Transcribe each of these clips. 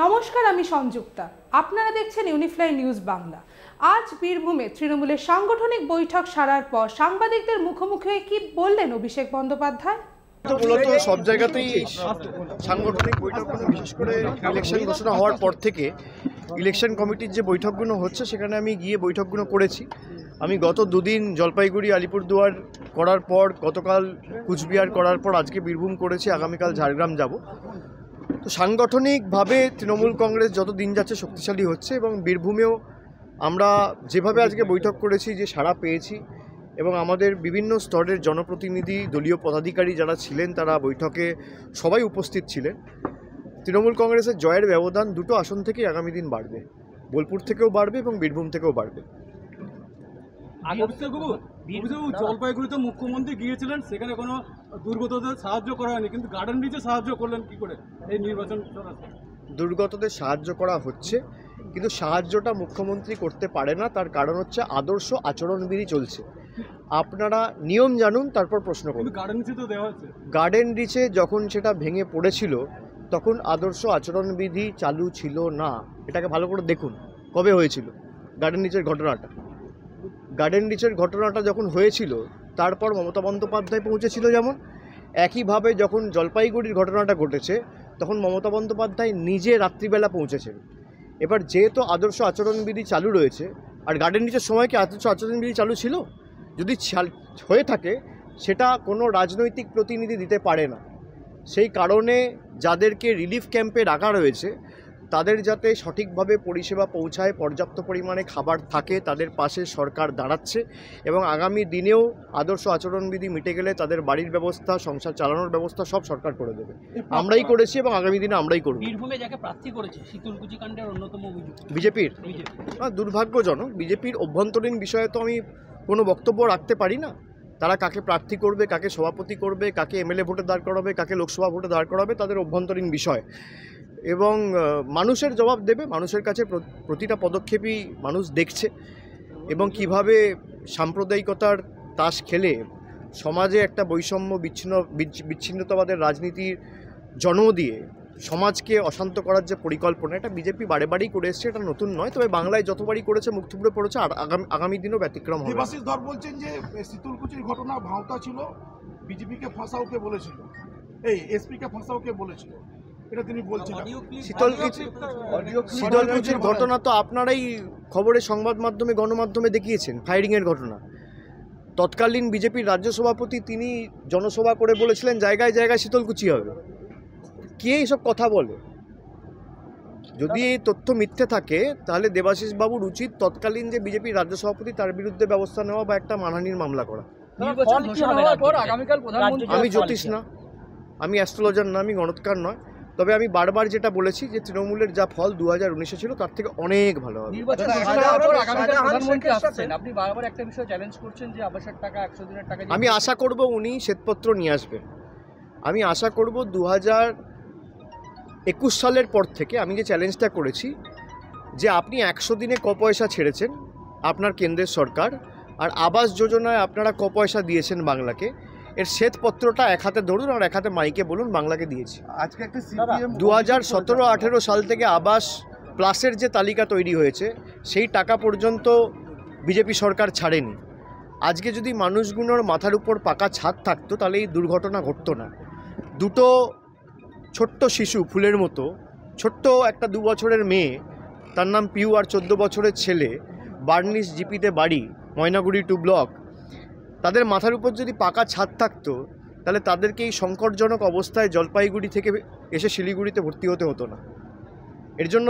নমস্কার, আমি সংযুক্তা। আপনারা দেখছেন ইউনিফ্লাই নিউজ বাংলা। আজ বীরভূমে তৃণমূলের সাংগঠনিক বৈঠক সারার পর সাংবাদিকদের মুখোমুখি হয়ে কি বললেন অভিষেক বন্দ্যোপাধ্যায়? মূলত সব জায়গাতেই সাংগঠনিক বৈঠকগুলো, বিশেষ করে ইলেকশন ঘোষণা হওয়ার পর থেকে ইলেকশন কমিটির যে বৈঠকগুলো হচ্ছে সেখানে আমি গিয়ে বৈঠকগুলো করেছি। আমি গত দুদিন জলপাইগুড়ি, আলিপুরদুয়ার করার পর, গতকাল কুচবিহার করার পর আজকে বীরভূম করেছি, আগামীকাল ঝাড়গ্রাম যাব। তো সাংগঠনিকভাবে তৃণমূল কংগ্রেস যত দিন যাচ্ছে শক্তিশালী হচ্ছে এবং বীরভূমেও আমরা যেভাবে আজকে বৈঠক করেছি, যে সাড়া পেয়েছি এবং আমাদের বিভিন্ন স্তরের জনপ্রতিনিধি, দলীয় পদাধিকারী যারা ছিলেন তারা বৈঠকে সবাই উপস্থিত ছিলেন। তৃণমূল কংগ্রেসের জয়ের ব্যবধান দুটো আসন থেকেই আগামী দিন বাড়বে, বোলপুর থেকেও বাড়বে এবং বীরভূম থেকেও বাড়বে। জলপাইগুড়িতে মুখ্যমন্ত্রী গিয়েছিলেন, সেখানে কোনো দুর্গতদের সাহায্য করা হয়নি, কিন্তু গার্ডেন রিচে সাহায্য করলেন কি করে এই নির্বাচন? দুর্গতদের সাহায্য করা হচ্ছে, কিন্তু সাহায্যটা মুখ্যমন্ত্রী করতে পারে না। তার কারণ হচ্ছে আদর্শ আচরণবিধি চলছে। আপনারা নিয়ম জানুন, তারপর প্রশ্ন করুন। গার্ডেন রিচে তো দেওয়া হচ্ছে। গার্ডেন রিচে যখন সেটা ভেঙে পড়েছিল তখন আদর্শ আচরণবিধি চালু ছিল না। এটাকে ভালো করে দেখুন কবে হয়েছিল গার্ডেন রিচের ঘটনাটা। গার্ডেন রিচের ঘটনাটা যখন হয়েছিল তারপর মমতা বন্দ্যোপাধ্যায় পৌঁছেছিল, যেমন একইভাবে যখন জলপাইগুড়ির ঘটনাটা ঘটেছে তখন মমতা বন্দ্যোপাধ্যায় নিজে রাত্রিবেলা পৌঁছেছেন। এবার যেহেতু আদর্শ আচরণবিধি চালু রয়েছে, আর গার্ডেন রিচের সময় কি আদর্শ আচরণবিধি চালু ছিল? যদি হয়ে থাকে সেটা কোনো রাজনৈতিক প্রতিনিধি দিতে পারে না। সেই কারণে যাদেরকে রিলিফ ক্যাম্পে রাখা রয়েছে তাদের যাতে সঠিকভাবে পরিষেবা পৌঁছায়, পর্যাপ্ত পরিমাণে খাবার থাকে, তাদের পাশে সরকার দাঁড়াচ্ছে এবং আগামী দিনেও আদর্শ আচরণবিধি মিটে গেলে তাদের বাড়ির ব্যবস্থা, সংসার চালানোর ব্যবস্থা সব সরকার করে দেবে। আমরাই করেছি এবং আগামী দিনে আমরাই করব। বীরভূমে যাকে প্রার্থী করেছে শীতলকুচি কাণ্ডের অন্যতম অভিযোগ বিজেপির দুর্ভাগ্যজনক। বিজেপির অভ্যন্তরীণ বিষয়ে তো আমি কোনো বক্তব্য রাখতে পারি না। তারা কাকে প্রার্থী করবে, কাকে সভাপতি করবে, কাকে এমএলএ ভোটে দাঁড় করাবে, কাকে লোকসভা ভোটে দাঁড় করাবে, তাদের অভ্যন্তরীণ বিষয় এবং মানুষের জবাব দেবে। মানুষের কাছে প্রতিটা পদক্ষেপই মানুষ দেখছে এবং কিভাবে সাম্প্রদায়িকতার তাস খেলে সমাজে একটা বৈষম্য, বিচ্ছিন্নতাবাদের রাজনীতির জন্ম দিয়ে সমাজকে অশান্ত করার যে পরিকল্পনা, এটা বিজেপি বারে বারেই করে এসছে, এটা নতুন নয়। তবে বাংলায় যতবারই করেছে মুখ থুবড়ে পড়েছে, আর আগামী দিনও ব্যতিক্রম হবে। দেবাশিস ধর বলছেন যে শীতলকুচির ঘটনা ভাঁওতা ছিল, বিজেপিকে ফাঁসাওকে বলেছিল, এই এসপিকে ফাঁসাওকে বলেছিল, এটা তিনি বলছেন। শীতলকুচির ঘটনা তো আপনারাই খবরে, সংবাদ মাধ্যমে, গণমাধ্যমে দেখিয়েছেন, ফায়ারিংয়ের ঘটনা। তৎকালীন বিজেপির রাজ্য সভাপতি তিনি জনসভা করে বলেছিলেন জায়গায় জায়গায় শীতলকুচি হবে। কে এইসব কথা বলে? যদি এই তথ্য মিথ্যে থাকে তাহলে দেবাশিস বাবুর উচিত তৎকালীন যে বিজেপির রাজ্য সভাপতি তার বিরুদ্ধে ব্যবস্থা নেওয়া বা একটা মানহানির মামলা করা। আমি জ্যোতিষ না, আমি অ্যাস্ট্রোলজার না, আমি গণৎকার নয়। তবে আমি বারবার যেটা বলেছি যে তৃণমূলের যা ফল 2019-এ ছিল তার থেকে অনেক ভালো হবে। আমি আশা করব উনি শ্বেতপত্র নিয়ে আসবেন। আমি আশা করব 2021 সালের পর থেকে আমি যে চ্যালেঞ্জটা করেছি যে আপনি 100 দিনে ক পয়সা ছেড়েছেন আপনার কেন্দ্রের সরকার, আর আবাস যোজনায় আপনারা ক পয়সা দিয়েছেন বাংলাকে, এর শ্বেতপত্রটা এক হাতে ধরুন আর এক হাতে মাইকে বলুন বাংলাকে দিয়েছি। আজকে একটা সিপিএম 2017-18 সাল থেকে আবাস প্লাসের যে তালিকা তৈরি হয়েছে সেই টাকা পর্যন্ত বিজেপি সরকার ছাড়েনি। আজকে যদি মানুষগুলোর মাথার উপর পাকা ছাদ থাকতো তাহলে এই দুর্ঘটনা ঘটতো না। দুটো ছোট্ট শিশু, ফুলের মতো ছোট্ট একটা 2 বছরের মেয়ে, তার নাম পিউ, আর 14 বছরের ছেলে, বার্নিশ জিপিতে বাড়ি, ময়নাগুড়ি 2 ব্লক, তাদের মাথার উপর যদি পাকা ছাদ থাকতো তাহলে তাদেরকে এই সংকটজনক অবস্থায় জলপাইগুড়ি থেকে এসে শিলিগুড়িতে ভর্তি হতে হতো না। এর জন্য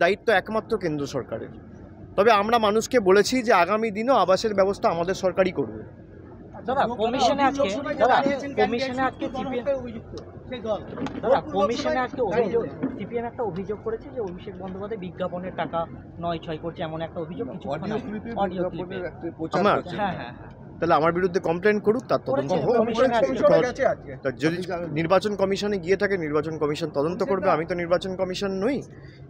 দায়িত্ব একমাত্র কেন্দ্র সরকারের। তবে আমরা মানুষকে বলেছি যে আগামী দিনও আবাসের ব্যবস্থা আমাদের সরকারই করবে। কমিশনে আজকে সিপিএম একটা অভিযোগ করেছে যে অভিষেক বন্দ্যোপাধ্যায় বিজ্ঞাপনের টাকা 9-6 করছে, এমন একটা অভিযোগ কিছু অডিও ক্লিপে। হ্যাঁ, তাহলে আমার বিরুদ্ধে কমপ্লেন করুক, তার তদন্ত হোক। যদি নির্বাচন কমিশনে গিয়ে থাকে নির্বাচন কমিশন তদন্ত করবে। আমি তো নির্বাচন কমিশন নই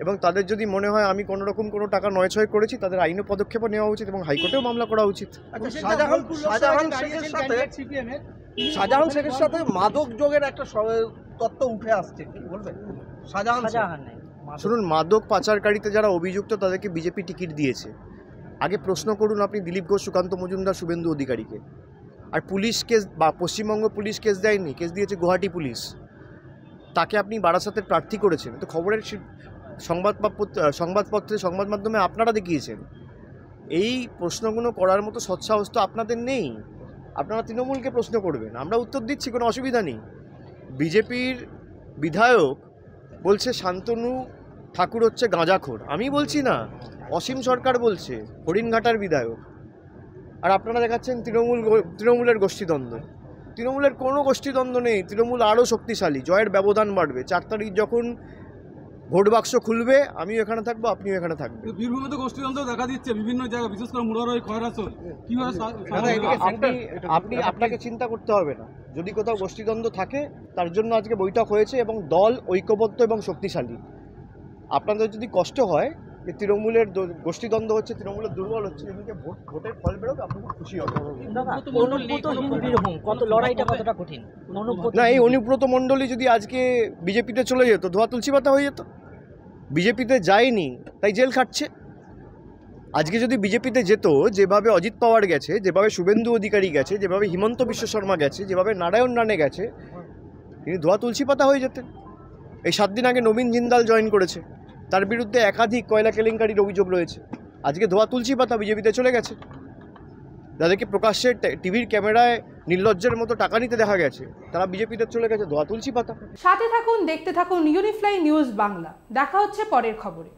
এবং তাদের যদি মনে হয় আমি কোনো রকম কোনো টাকা 9-6 করেছি তাদের আইনি পদক্ষেপ নেওয়া উচিত এবং হাইকোর্টেও মামলা করা উচিত। শাহজাহান শেখের সাথে মাদক যোগের একটা তত্ত্ব উঠে আসছে, কি বলবেন? শাহজাহান নেই, শুনুন, মাদক পাচারকারীতে যারা অভিযুক্ত তাদেরকে বিজেপি টিকিট দিয়েছে। আগে প্রশ্ন করুন আপনি দিলীপ ঘোষ, সুকান্ত মজুমদার, শুভেন্দু অধিকারীকে। আর পুলিশ কেস বা পশ্চিমবঙ্গ পুলিশ কেস দেয়নি, কেস দিয়েছে গুয়াহাটি পুলিশ। তাকে আপনি বারাসাতের প্রার্থী করেছেন, তো খবরের সংবাদপত্রে সংবাদ মাধ্যমে আপনারা দেখিয়েছেন। এই প্রশ্নগুলো করার মতো সৎসাহস তো আপনাদের নেই। আপনারা তৃণমূলকে প্রশ্ন করবেন, আমরা উত্তর দিচ্ছি, কোনো অসুবিধা নেই। বিজেপির বিধায়ক বলছে শান্তনু ঠাকুর হচ্ছে গাঁজাখোর। আমি বলছি না, অসীম সরকার বলছে, হরিণঘাটার বিধায়ক। আর আপনারা দেখাচ্ছেন তৃণমূলের গোষ্ঠীদ্বন্দ্ব। তৃণমূলের কোনো গোষ্ঠীদ্বন্দ্ব নেই, তৃণমূল আরও শক্তিশালী, জয়ের ব্যবধান বাড়বে। 4 তারিখ যখন ভোট বাক্স খুলবে, আমিও এখানে থাকবো, আপনিও এখানে থাকবেন। বীরভূমে তো গোষ্ঠীদ্বন্দ্ব দেখা দিচ্ছে বিভিন্ন জায়গায়, বিশেষ করে মুরারই, খয়রাসর। কিভাবে আপনাকে চিন্তা করতে হবে না। যদি কোথাও গোষ্ঠীদ্বন্দ্ব থাকে, তার জন্য আজকে বৈঠক হয়েছে এবং দল ঐক্যবদ্ধ এবং শক্তিশালী। আপনাদের যদি কষ্ট হয় যে তৃণমূলের গোষ্ঠীদ্বন্দ্ব হচ্ছে, তৃণমূলের দুর্বল হচ্ছে, এদিকে ভোটের ফল বেরোবে, আপনি খুব খুশি হবেন। না, এই অনুব্রত মণ্ডলী যদি আজকে বিজেপিতে চলে যেত, ধোয়া তুলসী পাতা হয়ে যেত। বিজেপিতে যায়নি তাই জেল খাটছে। আজকে যদি বিজেপিতে যেত, যেভাবে অজিত পাওয়ার গেছে, যেভাবে শুভেন্দু অধিকারী গেছে, যেভাবে হিমন্ত বিশ্ব শর্মা গেছে, যেভাবে নারায়ণ রানে গেছে, তিনি ধোয়া তুলসী পাতা হয়ে যেতেন। এই 7 দিন আগে নবীন জিন্দাল জয়েন করেছে, তার বিরুদ্ধে একাধিক কয়লা কেলেঙ্কারির অভিযোগ রয়েছে। আজকে ধোয়া তুলসী পাতা বিজেপিতে চলে গেছে। যাদেরকে প্রকাশ্যে টিভির ক্যামেরায় নির্লজ্জের মতো টাকা নিতে দেখা গেছে, তারা বিজেপিতে চলে গেছে, ধোয়া তুলসী পাতা। সাথে থাকুন, দেখতে থাকুন ইউনিফ্লাই নিউজ বাংলা। দেখা হচ্ছে পরের খবরে।